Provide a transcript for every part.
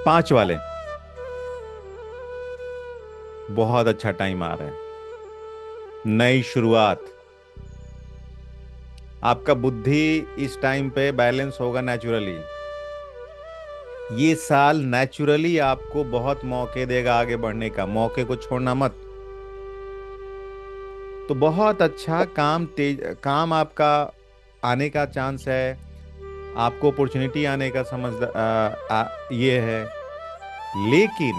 5 वाले, बहुत अच्छा टाइम आ रहा है, नई शुरुआत। आपका बुद्धि इस टाइम पे बैलेंस होगा नेचुरली। ये साल नेचुरली आपको बहुत मौके देगा आगे बढ़ने का, मौके को छोड़ना मत। तो बहुत अच्छा काम, तेज काम आपका आने का चांस है, आपको अपॉर्चुनिटी आने का ये है। लेकिन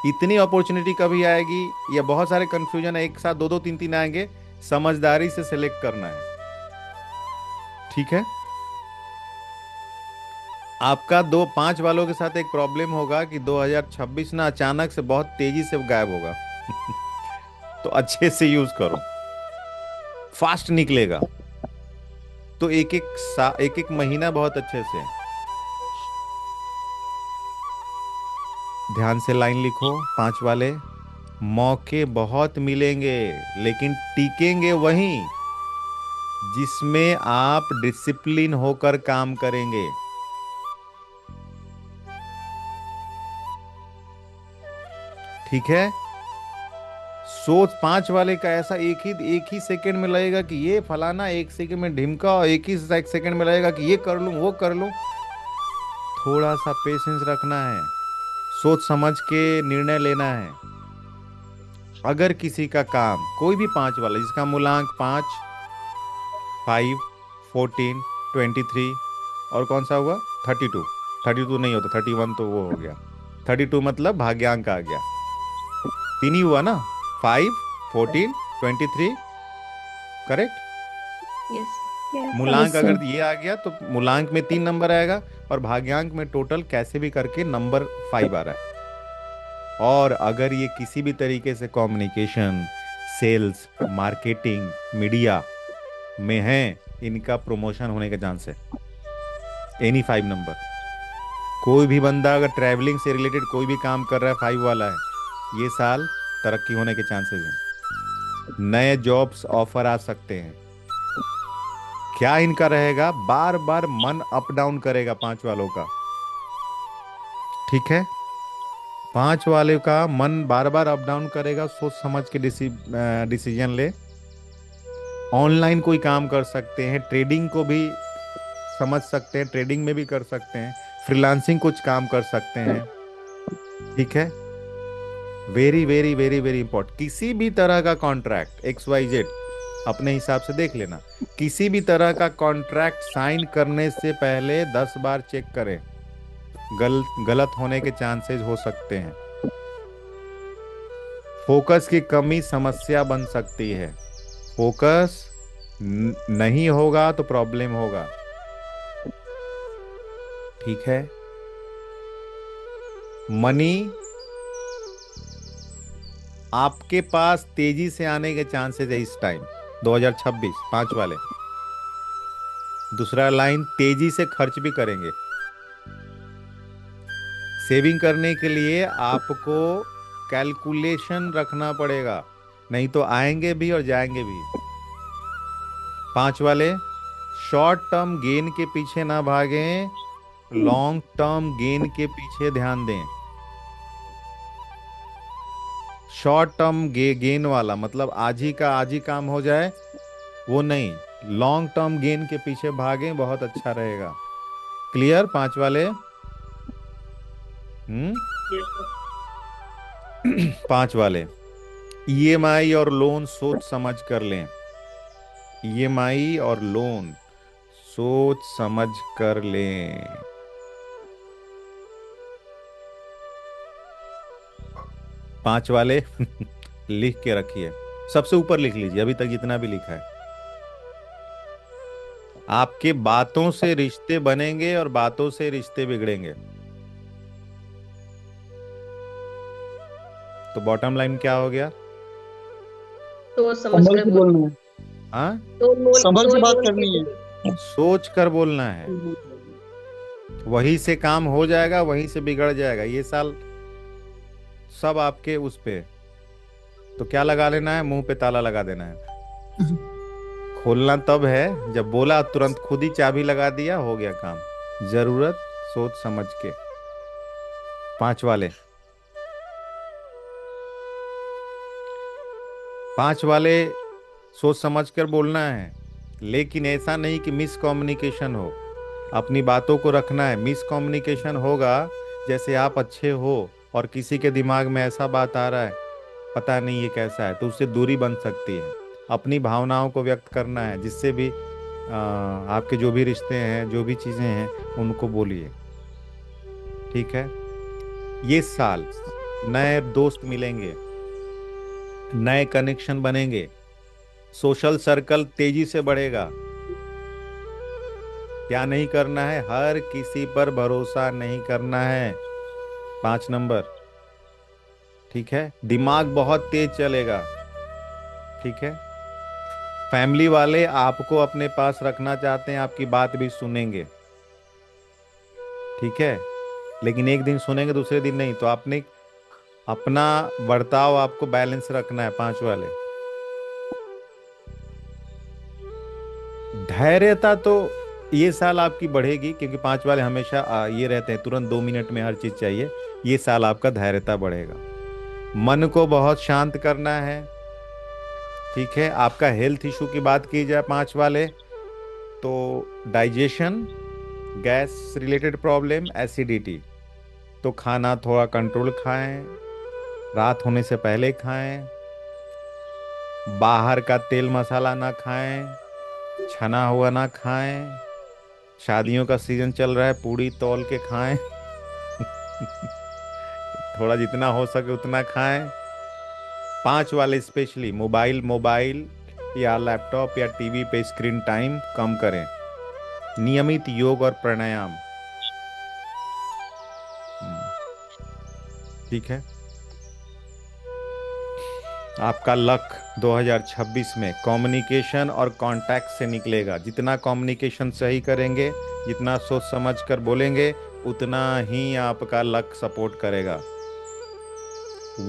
इतनी अपॉर्चुनिटी कभी आएगी, या बहुत सारे कंफ्यूजन है एक साथ, दो दो तीन तीन आएंगे, समझदारी से सिलेक्ट करना है। ठीक है। आपका दो पांच वालों के साथ एक प्रॉब्लम होगा कि 2026 ना अचानक से बहुत तेजी से गायब होगा। तो अच्छे से यूज करो, फास्ट निकलेगा। तो एक एक महीना बहुत अच्छे से ध्यान से लाइन लिखो। 5 वाले, मौके बहुत मिलेंगे, लेकिन टिकेंगे वहीं जिसमें आप डिसिप्लिन होकर काम करेंगे। ठीक है। सोच 5 वाले का ऐसा एक ही सेकंड में लगेगा कि ये फलाना, एक सेकंड में ढिमका, और एक ही सेकंड में लगेगा कि ये कर लूं वो कर लूं। थोड़ा सा पेशेंस रखना है, सोच समझ के निर्णय लेना है। अगर किसी का काम, कोई भी 5 वाला जिसका मूलांक 5, 5, 14, 23, और कौन सा हुआ, 32, 32 नहीं होता, 31 तो वो हो गया, 32 मतलब भाग्यांक आ गया। तीन ही हुआ ना, 5, 14, 23, करेक्ट। यस। यस मूलांक यस सर। अगर ये आ गया तो मूलांक में 3 नंबर आएगा, और भाग्यांक में टोटल कैसे भी करके नंबर 5 आ रहा है। और अगर ये किसी भी तरीके से कम्युनिकेशन, सेल्स, मार्केटिंग, मीडिया में है, इनका प्रमोशन होने का चांस है। एनी 5 नंबर, कोई भी बंदा अगर ट्रैवलिंग से रिलेटेड कोई भी काम कर रहा है, 5 वाला है, ये साल तरक्की होने के चांसेस हैं। नए जॉब्स ऑफर आ सकते हैं। क्या इनका रहेगा, बार बार मन अप डाउन करेगा 5 वालों का। ठीक है। 5 वाले का मन बार बार अप डाउन करेगा, सोच समझ के डिसीजन ले। ऑनलाइन कोई काम कर सकते हैं, ट्रेडिंग को भी समझ सकते हैं, ट्रेडिंग में भी कर सकते हैं, फ्रीलांसिंग कुछ काम कर सकते हैं। ठीक है। Very very very very important, किसी भी तरह का कॉन्ट्रैक्ट XYZ अपने हिसाब से देख लेना। किसी भी तरह का कॉन्ट्रैक्ट साइन करने से पहले 10 बार चेक करें, गलत होने के चांसेस हो सकते हैं। फोकस की कमी समस्या बन सकती है। फोकस नहीं होगा तो प्रॉब्लम होगा। ठीक है। मनी आपके पास तेजी से आने के चांसेस है इस टाइम 2026, 5 वाले। दूसरा लाइन, तेजी से खर्च भी करेंगे। सेविंग करने के लिए आपको कैलकुलेशन रखना पड़ेगा, नहीं तो आएंगे भी और जाएंगे भी। 5 वाले, शॉर्ट टर्म गेन के पीछे ना भागें, लॉन्ग टर्म गेन के पीछे ध्यान दें। शॉर्ट टर्म गेन वाला मतलब आज ही काम हो जाए, वो नहीं। लॉन्ग टर्म गेन के पीछे भागें, बहुत अच्छा रहेगा। क्लियर 5 वाले। 5 वाले, EMI और लोन सोच समझ कर लें। EMI और लोन सोच समझ कर लें। 5 वाले लिख के रखिए, सबसे ऊपर लिख लीजिए, अभी तक जितना भी लिखा है। आपके बातों से रिश्ते बनेंगे और बातों से रिश्ते बिगड़ेंगे। तो बॉटम लाइन क्या हो गया, तो समझ संभल कर के बोल, बोलना है, हाँ, तो बोल, संभल के तो बात बोल के करनी है। बोल। सोच कर बोलना है। वहीं से काम हो जाएगा, वहीं से बिगड़ जाएगा ये साल, सब आपके उस पे। तो क्या लगा लेना है, मुंह पे ताला लगा देना है। खोलना तब है जब बोला तुरंत खुद ही चाबी लगा दिया, हो गया काम। जरूरत सोच समझ के। पांच वाले, पांच वाले सोच समझ कर बोलना है, लेकिन ऐसा नहीं कि मिस कम्युनिकेशन हो। अपनी बातों को रखना है। मिस कम्युनिकेशन होगा जैसे आप अच्छे हो और किसी के दिमाग में ऐसा बात आ रहा है, पता नहीं ये कैसा है, तो उससे दूरी बन सकती है। अपनी भावनाओं को व्यक्त करना है, जिससे भी आपके जो भी रिश्ते हैं, जो भी चीज़ें हैं, उनको बोलिए। ठीक है। ये साल नए दोस्त मिलेंगे, नए कनेक्शन बनेंगे, सोशल सर्कल तेजी से बढ़ेगा। क्या नहीं करना है? हर किसी पर भरोसा नहीं करना है। 5 नंबर। ठीक है। दिमाग बहुत तेज चलेगा। ठीक है। फैमिली वाले आपको अपने पास रखना चाहते हैं, आपकी बात भी सुनेंगे। ठीक है। लेकिन एक दिन सुनेंगे, दूसरे दिन नहीं। तो आपने अपना बर्ताव आपको बैलेंस रखना है। पांच वाले, धैर्यता तो ये साल आपकी बढ़ेगी, क्योंकि पांच वाले हमेशा ये रहते हैं, तुरंत 2 मिनट में हर चीज चाहिए। ये साल आपका धैर्यता बढ़ेगा। मन को बहुत शांत करना है। ठीक है। आपका हेल्थ इशू की बात की जाए, पांच वाले, तो digestion, gas related problem, acidity, तो खाना थोड़ा कंट्रोल खाएं, रात होने से पहले खाएं, बाहर का तेल मसाला ना खाएं, छना हुआ ना खाएं, शादियों का सीजन चल रहा है, पूड़ी तौल के खाएं। थोड़ा जितना हो सके उतना खाएं। पांच वाले स्पेशली मोबाइल मोबाइल या लैपटॉप या टीवी पे स्क्रीन टाइम कम करें। नियमित योग और प्राणायाम। हम्म, ठीक है। आपका लक 2026 में कम्युनिकेशन और कांटेक्ट से निकलेगा। जितना कम्युनिकेशन सही करेंगे, जितना सोच समझ कर बोलेंगे, उतना ही आपका लक सपोर्ट करेगा।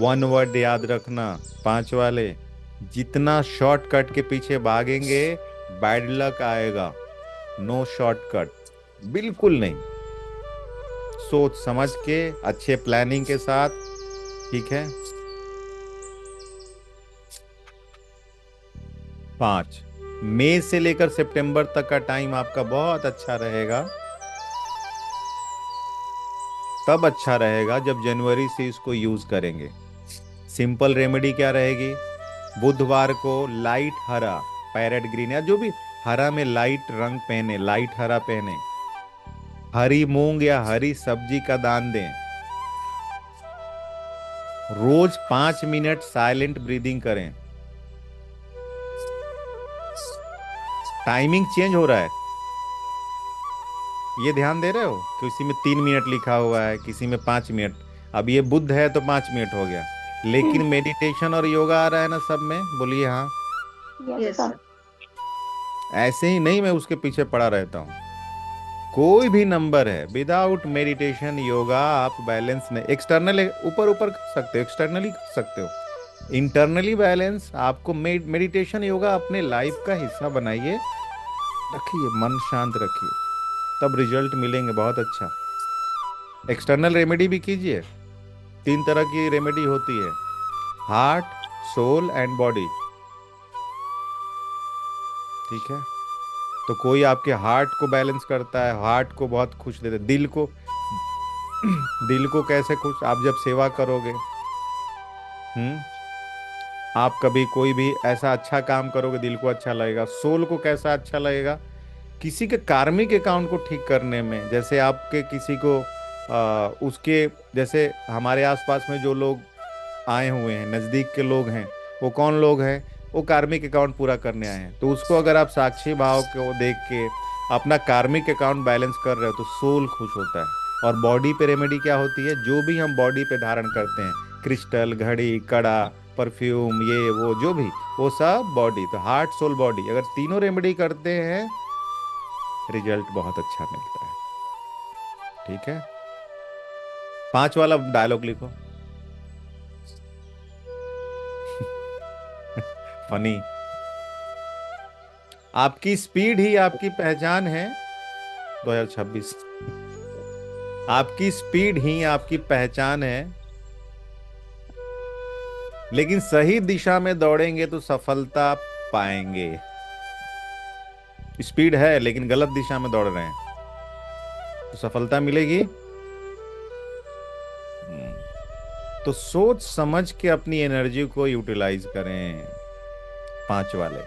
1 वर्ड याद रखना, पांच वाले, जितना शॉर्टकट के पीछे भागेंगे, बैड लक आएगा। नो शॉर्टकट, बिल्कुल नहीं। सोच समझ के, अच्छे प्लानिंग के साथ। ठीक है। पांच, मई से लेकर सितंबर तक का टाइम आपका बहुत अच्छा रहेगा। तब अच्छा रहेगा जब जनवरी से इसको यूज करेंगे। सिंपल रेमेडी क्या रहेगी? बुधवार को लाइट हरा, पैरेट ग्रीन या जो भी हरा में लाइट रंग पहने, लाइट हरा पहने, हरी मूंग या हरी सब्जी का दान दें। रोज 5 मिनट साइलेंट ब्रीदिंग करें। टाइमिंग चेंज हो रहा है, ये ध्यान दे रहे हो? किसी में 3 मिनट लिखा हुआ है, किसी में 5 मिनट। अब ये बुध है तो 5 मिनट हो गया, लेकिन मेडिटेशन और योगा आ रहा है ना सब में, बोलिए हाँ। Yes, sir. sir. ऐसे ही नहीं मैं उसके पीछे पड़ा रहता हूँ। कोई भी नंबर है, विदाउट मेडिटेशन योगा आप बैलेंस नहीं। एक्सटर्नल ऊपर ऊपर कर सकते हो, एक्सटर्नली कर सकते हो, इंटरनली बैलेंस आपको मेडिटेशन योगा अपने लाइफ का हिस्सा बनाइए। रखिए मन शांत रखिए, तब रिजल्ट मिलेंगे बहुत अच्छा। एक्सटर्नल रेमेडी भी कीजिए। 3 तरह की रेमेडी होती है, हार्ट, सोल एंड बॉडी। ठीक है। तो कोई आपके हार्ट को बैलेंस करता है, हार्ट को बहुत खुश देता है, दिल को, दिल को कैसे खुश? आप जब सेवा करोगे, हम्म, आप कभी कोई भी ऐसा अच्छा काम करोगे, दिल को अच्छा लगेगा। सोल को कैसा अच्छा लगेगा? किसी के कार्मिक अकाउंट को ठीक करने में, जैसे आपके किसी को उसके, जैसे हमारे आसपास में जो लोग आए हुए हैं, नज़दीक के लोग हैं, वो कौन लोग हैं? वो कार्मिक अकाउंट पूरा करने आए हैं। तो उसको अगर आप साक्षी भाव को देख के अपना कार्मिक अकाउंट बैलेंस कर रहे हो, तो सोल खुश होता है। और बॉडी पे रेमेडी क्या होती है? जो भी हम बॉडी पे धारण करते हैं, क्रिस्टल, घड़ी, कड़ा, परफ्यूम, ये वो जो भी, वो सब बॉडी। तो हार्ट, सोल, बॉडी, अगर तीनों रेमेडी करते हैं, रिजल्ट बहुत अच्छा मिलता है। ठीक है। पांच वाला डायलॉग लिखो। फनी। आपकी स्पीड ही आपकी पहचान है 2026। आपकी स्पीड ही आपकी पहचान है, लेकिन सही दिशा में दौड़ेंगे तो सफलता पाएंगे। स्पीड है लेकिन गलत दिशा में दौड़ रहे हैं तो सफलता मिलेगी? हम्म, तो सोच समझ के अपनी एनर्जी को यूटिलाइज करें। 5 वाले